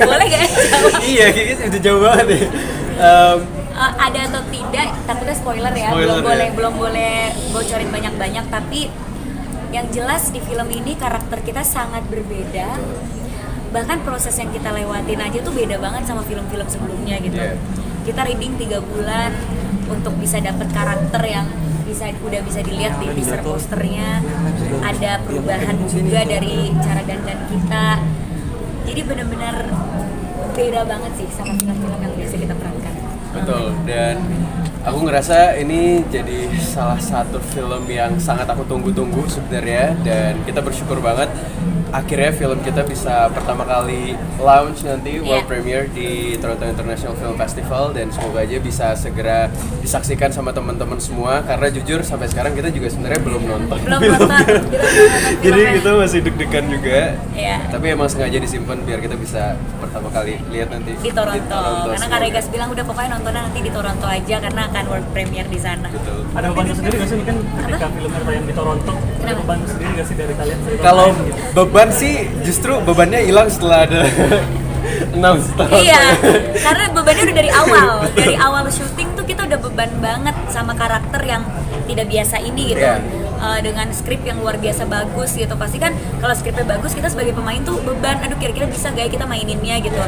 Boleh gak jawab? Iya, kayaknya udah jauh banget ya. Ada atau tidak, takutnya spoiler ya. Belum boleh bocorin banyak-banyak, tapi yang jelas di film ini karakter kita sangat berbeda. Bahkan proses yang kita lewatin aja tuh beda banget sama film-film sebelumnya gitu. Kita reading 3 bulan untuk bisa dapet karakter yang udah bisa dilihat di teaser posternya. Ada perubahan juga dari cara dandan kita. Jadi benar-benar beda banget sih sama film-film yang biasa kita perankan. Betul, dan aku ngerasa ini jadi salah satu film yang sangat aku tunggu-tunggu sebenarnya, dan kita bersyukur banget akhirnya film kita bisa pertama kali launch nanti world premiere di Toronto International Film Festival, dan semoga aja bisa segera disaksikan sama teman-teman semua, karena jujur sampai sekarang kita juga sebenarnya belum nonton jadi kita masih deg-degan juga. Tapi emang sengaja disimpan biar kita bisa pertama kali lihat nanti di Toronto karena Kak Regas bilang udah pokoknya nontonnya nanti di Toronto aja karena akan world premiere di sana. Betul. Ada beban sendiri nggak sih mungkin ketika filmnya tayang di Toronto? Ada beban sendiri nggak sih dari kalian? Kalau beban sih justru bebannya hilang setelah ada Iya, karena bebannya udah dari awal. Dari awal syuting tuh kita udah beban banget sama karakter yang tidak biasa ini gitu. Dengan skrip yang luar biasa bagus gitu. Pasti kan kalau skripnya bagus, kita sebagai pemain tuh beban, aduh kira-kira bisa gak ya kita maininnya gitu.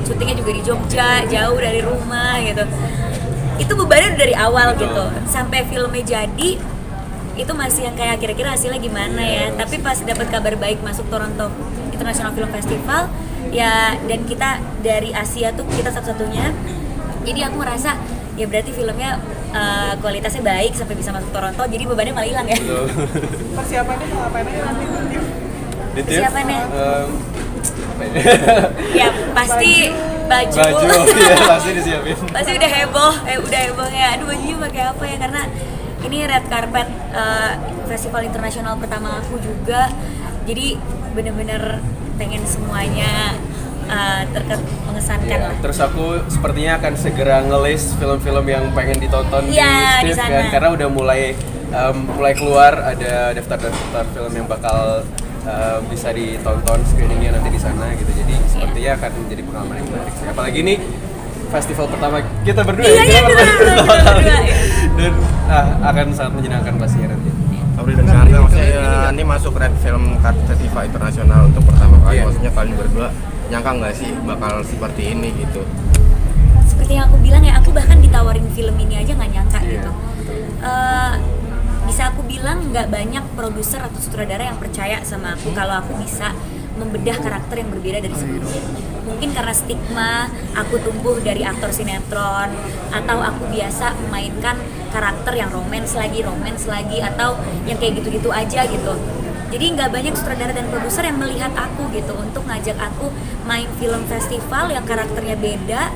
Syutingnya juga di Jogja, jauh dari rumah gitu. Itu bebannya udah dari awal gitu. Sampai filmnya jadi, itu masih yang kayak kira-kira hasilnya gimana ya. Tapi pas dapat kabar baik masuk Toronto International Film Festival ya, dan kita dari Asia tuh kita satu-satunya, jadi aku merasa ya berarti filmnya kualitasnya baik sampai bisa masuk Toronto, jadi bebannya malah hilang ya. Persiapannya mau ngapain aja nanti tim? Persiapannya ya pasti baju ya pasti disiapin, pasti udah heboh ya, aduh bajunya pakai apa ya, karena ini red carpet festival internasional pertama aku juga, jadi bener-bener pengen semuanya mengesankan lah. Terus aku sepertinya akan segera nge-list film-film yang pengen ditonton di Steve kan, karena udah mulai keluar ada daftar-daftar film yang bakal bisa ditonton screeningnya nanti di sana gitu. Jadi sepertinya akan menjadi pengalaman yang menarik sih. Apalagi ini festival pertama kita berdua dan akan sangat menyenangkan pastinya nanti. Abri dan Karna maksudnya ini masuk Red Film Festival Internasional untuk pertama kali, maksudnya kalian berdua nyangka nggak sih bakal seperti ini gitu? Seperti yang aku bilang ya, aku bahkan ditawarin film ini aja nggak nyangka gitu. Bisa aku bilang nggak banyak produser atau sutradara yang percaya sama aku kalau aku bisa membedah karakter yang berbeda dari sebelumnya. Mungkin karena stigma aku tumbuh dari aktor sinetron, atau aku biasa memainkan karakter yang romance lagi, atau yang kayak gitu-gitu aja gitu. Jadi nggak banyak sutradara dan produser yang melihat aku gitu untuk ngajak aku main film festival yang karakternya beda,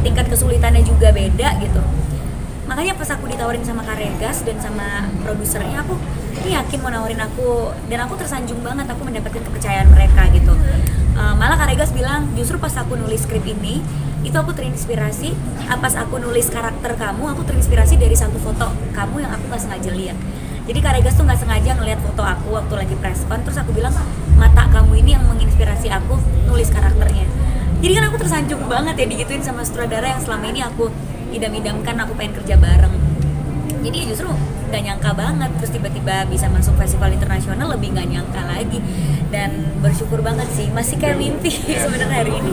tingkat kesulitannya juga beda gitu. Makanya pas aku ditawarin sama Kak Regas dan sama produsernya, aku yakin mau nawarin aku, dan aku tersanjung banget aku mendapatkan kepercayaan mereka gitu. Malah Kak Regas bilang justru pas aku nulis skrip ini itu aku terinspirasi, pas aku nulis karakter kamu aku terinspirasi dari satu foto kamu yang aku nggak sengaja lihat. Jadi Kak Regas tuh nggak sengaja ngeliat foto aku waktu lagi press con, terus aku bilang mata kamu ini yang menginspirasi aku nulis karakternya. Jadi kan aku tersanjung banget ya digituin sama sutradara yang selama ini aku idam-idamkan, aku pengen kerja bareng. Jadi justru gak nyangka banget, terus tiba-tiba bisa masuk festival internasional, lebih gak nyangka lagi. Dan bersyukur banget sih, masih kayak mimpi sebenarnya hari ini.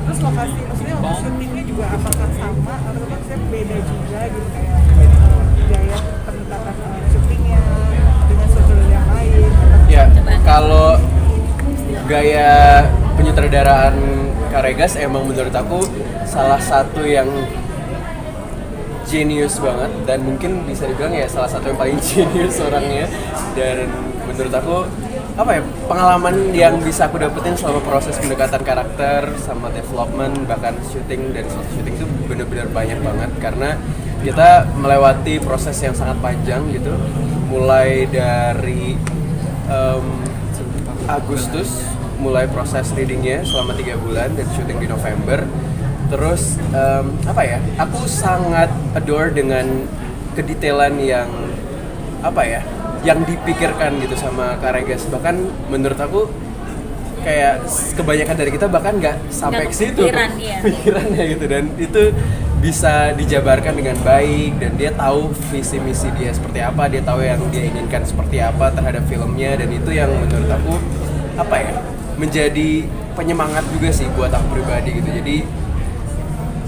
Terus lokasi, maksudnya untuk syutingnya juga apakah sama atau maksudnya beda juga gitu, kayak gaya peningkatan syutingnya dengan sutradara yang lain? Ya, kalau gaya penyutradaraan Kak Regas emang menurut aku salah satu yang genius banget, dan mungkin bisa dibilang ya salah satu yang paling genius orangnya. Dan menurut aku pengalaman yang bisa aku dapetin selama proses pendekatan karakter sama development, bahkan syuting dan syuting itu benar-benar banyak banget, karena kita melewati proses yang sangat panjang gitu, mulai dari Agustus mulai proses readingnya selama 3 bulan dan syuting di November. Terus aku sangat adore dengan kedetailan yang yang dipikirkan gitu sama Kak Regas. Bahkan menurut aku kayak kebanyakan dari kita bahkan nggak sampai ke situ pikirannya gitu, dan itu bisa dijabarkan dengan baik dan dia tahu visi misi dia seperti apa, dia tahu yang dia inginkan seperti apa terhadap filmnya, dan itu yang menurut aku apa ya, menjadi penyemangat juga sih buat aku pribadi gitu. Jadi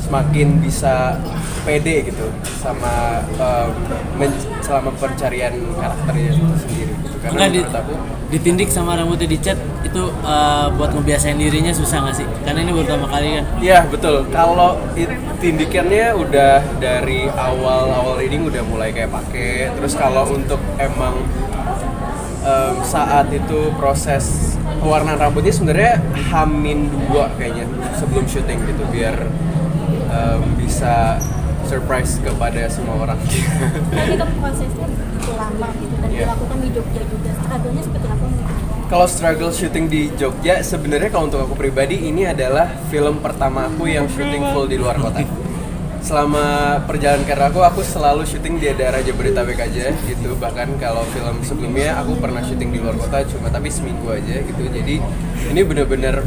semakin bisa pede gitu sama selama pencarian karakternya itu sendiri gitu. Karena menurut aku ditindik sama rambutnya dicat itu buat ngebiasain dirinya susah nggak sih? Karena ini baru pertama kali kan? Iya betul, kalau tindikannya udah dari awal reading udah mulai kayak pakai. Terus kalau untuk emang saat itu proses pewarnaan rambutnya sebenarnya H-2 kayaknya sebelum syuting gitu, biar bisa surprise kepada semua orang. Tapi kan prosesnya begitu lama gitu dan dilakukan di Jogja juga. Struggle-nya seperti apa nih? Kalau struggle syuting di Jogja, sebenarnya kalau untuk aku pribadi ini adalah film pertama aku yang syuting full di luar kota. Selama perjalanan karir aku selalu syuting di daerah Jabodetabek aja gitu. Bahkan kalau film sebelumnya aku pernah syuting di luar kota cuma tapi seminggu aja gitu. Jadi ini bener-bener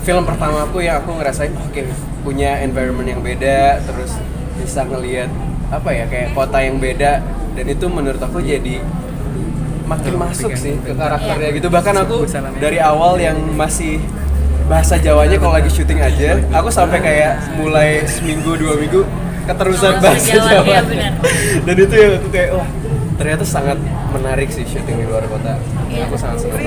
film pertama aku yang aku ngerasain oke, punya environment yang beda, terus bisa ngelihat apa ya, kayak kota yang beda, dan itu menurut aku jadi makin masuk sih ke karakternya gitu. Bahkan aku dari awal yang masih bahasa Jawanya kalau lagi syuting aja, aku sampai kayak mulai seminggu 2 minggu keterusan bahasa Jawa. Dan itu yang aku kayak wah, ternyata sangat menarik sih syuting di luar kota. Aku sangat senang.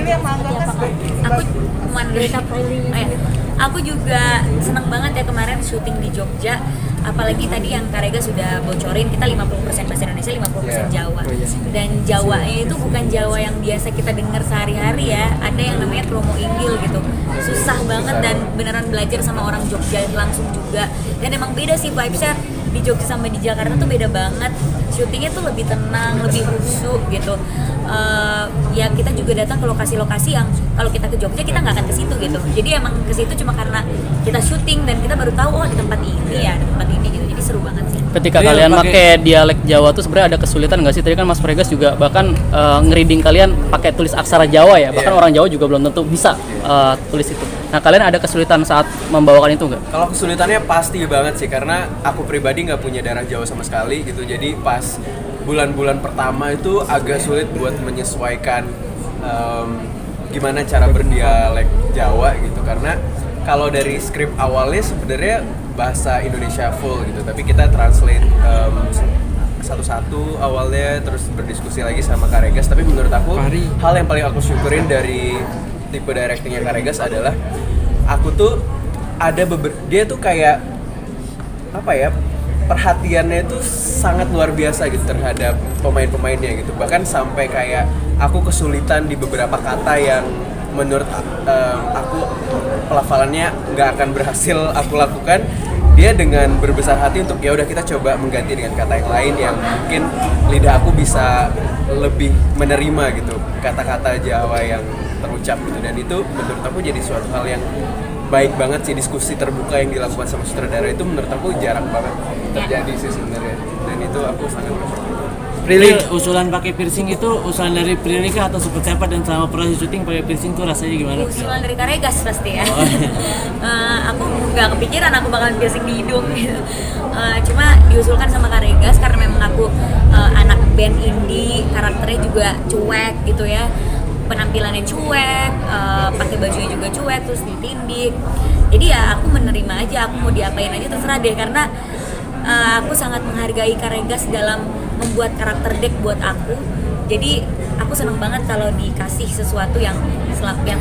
Aku juga senang banget ya kemarin syuting di Jogja. Apalagi tadi yang Karega sudah bocorin, kita 50% bahasa Indonesia, 50% Jawa. Dan Jawanya itu bukan Jawa yang biasa kita dengar sehari-hari ya. Ada yang namanya Kromo Inggil gitu. Susah banget dan beneran belajar sama orang Jogja langsung juga. Dan emang beda sih vibes-nya di Jogja sama di Jakarta tuh beda banget. Syutingnya tuh lebih tenang, lebih khusyuk gitu. Ya kita juga datang ke lokasi-lokasi yang kalau kita ke Jogja kita nggak akan ke situ gitu. Jadi emang ke situ cuma karena kita syuting dan kita baru tahu oh di tempat ini ya, di tempat ini gitu. Jadi seru banget sih. Ketika kalian pakai dialek Jawa tuh sebenarnya ada kesulitan nggak sih? Tadi kan Mas Pregas juga bahkan ngereading kalian pakai tulis aksara Jawa ya. Bahkan orang Jawa juga belum tentu bisa tulis itu. Nah kalian ada kesulitan saat membawakan itu nggak? Kalau kesulitannya pasti banget sih, karena aku pribadi nggak punya darah Jawa sama sekali gitu. Jadi pas bulan-bulan pertama itu agak sulit buat menyesuaikan gimana cara berdialek Jawa gitu. Karena kalau dari skrip awalnya sebenarnya bahasa Indonesia full gitu, tapi kita translate satu-satu awalnya, terus berdiskusi lagi sama Karegas. Tapi menurut aku hal yang paling aku syukurin dari tipe directingnya Karegas adalah aku tuh ada dia tuh kayak apa ya, perhatiannya itu sangat luar biasa gitu terhadap pemain-pemainnya gitu. Bahkan sampai kayak aku kesulitan di beberapa kata yang menurut aku pelafalannya nggak akan berhasil aku lakukan. Dia dengan berbesar hati untuk ya udah kita coba mengganti dengan kata yang lain yang mungkin lidah aku bisa lebih menerima gitu, kata-kata Jawa yang terucap gitu. Dan itu menurut aku jadi suatu hal yang baik banget sih. Diskusi terbuka yang dilakukan sama sutradara itu menurut aku jarang banget terjadi sih sebenarnya, dan itu aku sangat bersyukur. Prilly, usulan pakai piercing itu usulan dari Prilly kah atau seperti apa, dan selama proses syuting pakai piercing tuh rasanya gimana? Usulan dari Karegas pasti ya. Aku nggak kepikiran aku bakalan piercing di hidung gitu. Cuma diusulkan sama Karegas karena memang aku anak band indie, karakternya juga cuek gitu ya. Penampilannya cuek, pakai bajunya juga cuek, terus ditindik. Jadi ya aku menerima aja, aku mau diapain aja terserah deh, karena aku sangat menghargai Karegas dalam membuat karakter deck buat aku. Jadi aku seneng banget kalau dikasih sesuatu yang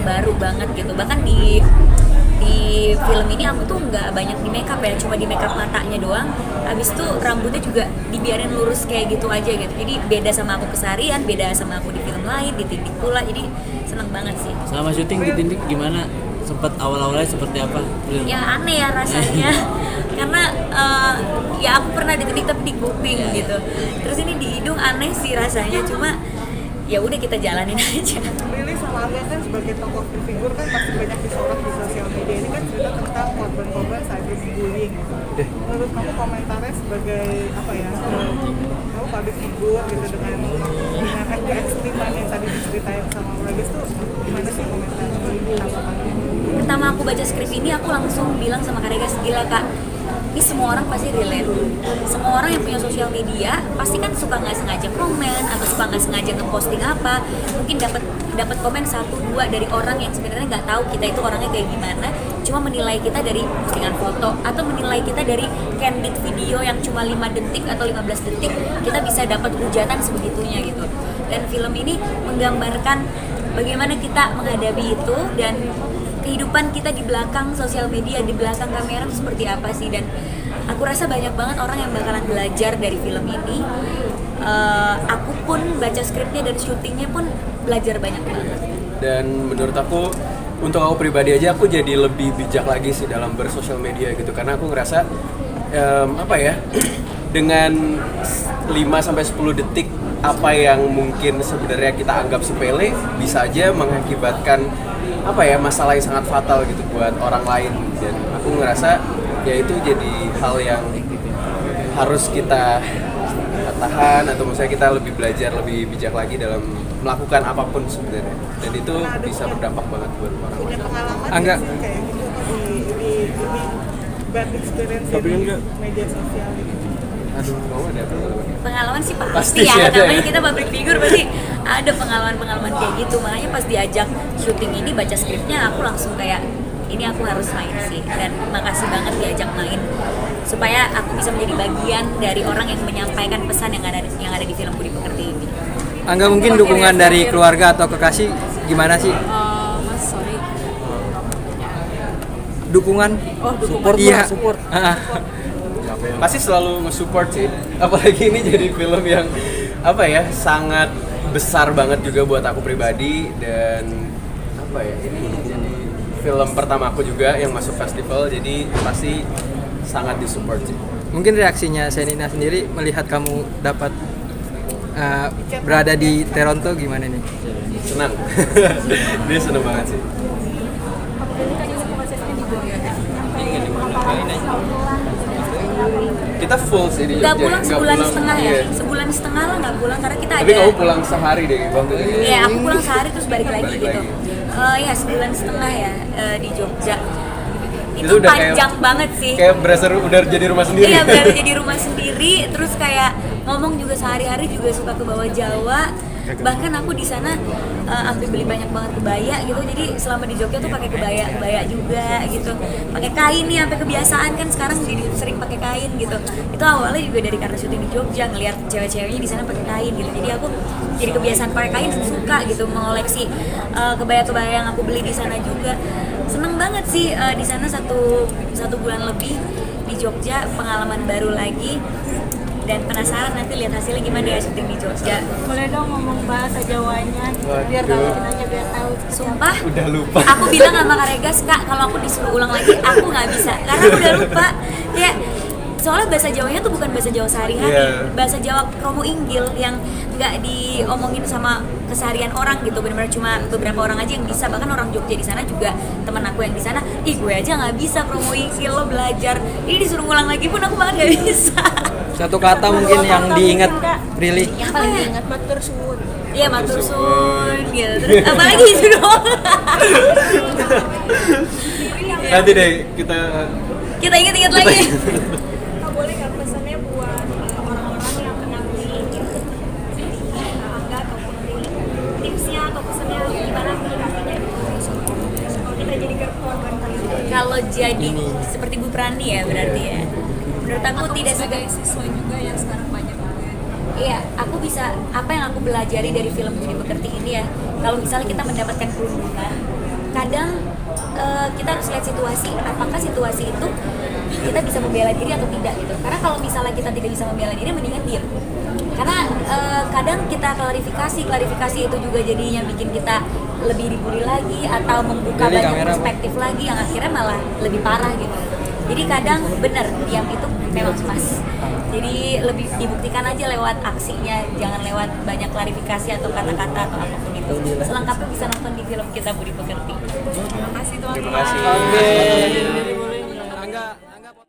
baru banget gitu. Bahkan di film ini aku tuh nggak banyak di makeup ya, cuma di makeup matanya doang. Habis itu rambutnya juga dibiarin lurus kayak gitu aja gitu. Jadi beda sama aku keseharian, beda sama aku di film lain, ditindik pula. Jadi seneng banget sih. Selama syuting ditindik gimana? Sempat awal-awalnya seperti apa? Ya aneh ya rasanya. Karena ya aku pernah ditindik tapi di kuping gitu. Terus ini di hidung, aneh sih rasanya. Cuma ya udah kita jalanin aja. Prilly sama Alia kan sebagai tokoh figur kan pasti banyak disorot di sosial media. Ini kan cerita tentang korban-korban cyberbullying gitu. Menurut kamu komentarnya sebagai apa ya? Kamu public figur gitu dengan ekstriman yang tadi diceritain sama Bagus tuh gimana sih komentarnya? aku baca skrip ini aku langsung bilang sama Kak Regas, gila Kak, ini semua orang pasti relate. Semua orang yang punya sosial media pasti kan suka nggak sengaja komen atau suka nggak sengaja ngeposting apa, mungkin dapat komen 1-2 dari orang yang sebenarnya nggak tahu kita itu orangnya kayak gimana, cuma menilai kita dari postingan foto atau menilai kita dari candid video yang cuma 5 detik atau 15 detik, kita bisa dapat hujatan sebegitunya gitu. Dan film ini menggambarkan bagaimana kita menghadapi itu dan kehidupan kita di belakang sosial media, di belakang kamera itu seperti apa sih. Dan aku rasa banyak banget orang yang bakalan belajar dari film ini. Aku pun baca skripnya dan syutingnya pun belajar banyak banget. Dan menurut aku, untuk aku pribadi aja aku jadi lebih bijak lagi sih dalam bersosial media gitu, karena aku ngerasa apa ya, dengan 5-10 detik apa yang mungkin sebenarnya kita anggap sepele bisa aja mengakibatkan apa ya, masalah yang sangat fatal gitu buat orang lain. Dan aku ngerasa ya itu jadi hal yang harus kita tahan, atau misalnya kita lebih belajar, lebih bijak lagi dalam melakukan apapun sebenarnya. Dan itu bisa berdampak banget buat orang Punya lain. pengalaman Angga. nggak sih kayak gitu di bad experience di media sosial gitu? Aduh, kamu ada pengalaman? Pengalaman sih Pasti pasti sih ya, ada namanya ya. kita public figure pasti ada pengalaman-pengalaman kayak gitu. Makanya pas diajak syuting ini, baca skripnya aku langsung kayak, ini aku harus main sih. Dan makasih banget diajak main supaya aku bisa menjadi bagian dari orang yang menyampaikan pesan yang ada di film Budi Pekerti ini. Angga, mungkin dukungan dari keluarga atau kekasih gimana sih? Mas, sorry. Dukungan? Support, Iya. support. Pasti selalu nge-support sih, apalagi ini jadi film yang apa ya, sangat besar banget juga buat aku pribadi. Dan apa ya, ini jadi film pertama aku juga yang masuk festival, jadi pasti sangat disupport sih. Mungkin reaksinya Shenina sendiri melihat kamu dapat berada di Toronto gimana nih? Senang. Dia seneng banget sih. Ini kan ini prosesnya di Jogja sampai berapa bulan Kita full sih di Nggak Jogja. pulang sebulan setengah ya, Iya. sebulan setengah lah nggak pulang karena kita Tapi ada. kamu pulang sehari deh waktu itu. Iya, aku pulang sehari terus balik lagi Balik gitu. lagi. Ya sebulan setengah ya di Jogja. Itu Itu udah panjang banget sih. Kayak berasa udah jadi rumah sendiri. Iya, berada jadi rumah sendiri, terus kayak ngomong juga sehari-hari juga suka ke bawah Jawa. Bahkan aku di sana sampai beli banyak banget kebaya gitu. Jadi selama di Jogja tuh pakai kebaya juga gitu. Pakai kain nih, sampai kebiasaan kan sekarang jadi sering pakai kain gitu. Itu awalnya juga dari karena syuting di Jogja, ngelihat cewek-ceweknya di sana pakai kain gitu. Jadi aku jadi kebiasaan pakai kain, suka gitu mengoleksi kebaya-kebaya yang aku beli di sana juga. Seneng banget sih di sana satu bulan lebih di Jogja, pengalaman baru lagi. Dan penasaran nanti lihat hasilnya gimana ya syuting di Jogja. boleh dong ngomong bahasa Jawanya biar tahu kita biar tahu. Sumpah, Udah lupa. aku bilang sama Kak Regas, Kak, kalau aku disuruh ulang lagi, aku nggak bisa. Karena aku udah lupa. Ya, soalnya bahasa Jawanya tuh bukan bahasa Jawa sehari-hari. Iya. Bahasa Jawa kromo inggil yang nggak diomongin sama keseharian orang gitu. Benar-benar cuma beberapa orang aja yang bisa. Bahkan orang Jogja di sana juga, teman aku yang di sana, ih gue aja nggak bisa kromo inggil, lo belajar. Ini disuruh ulang lagi pun aku malah nggak bisa. Satu kata mungkin yang diingat, Prilly. Yang paling diingat Matur suwun. Iya, matur suwun gitu. Terus apalagi itu dong. Nanti deh kita Kita ingat-ingat lagi. Kak, boleh nggak pesannya buat orang-orang yang kena bullying Angga ataupun Prilly, tipsnya atau pesannya gimana menyikapinya kalau kita jadi korban kali ini? Kalau jadi seperti Bu Prandi ya berarti ya. Menurut aku tidak Sebagai siswa juga yang sekarang banyak banget. Iya, aku bisa, apa yang aku pelajari dari film Budi Pekerti ini ya, kalau misalnya kita mendapatkan perundungan, kadang kita harus lihat situasi, apakah situasi itu kita bisa membela diri atau tidak gitu. Karena kalau misalnya kita tidak bisa membela diri, mendingan diam. Karena kadang kita klarifikasi itu juga jadinya bikin kita lebih dibully lagi atau membuka Jadi banyak kamera, perspektif lagi yang akhirnya malah lebih parah gitu. Jadi kadang benar diam itu memang pas. Jadi lebih dibuktikan aja lewat aksinya, jangan lewat banyak klarifikasi atau kata-kata atau apapun itu. Selengkapnya bisa nonton di film kita Budi Pekerti. terima kasih. Oke.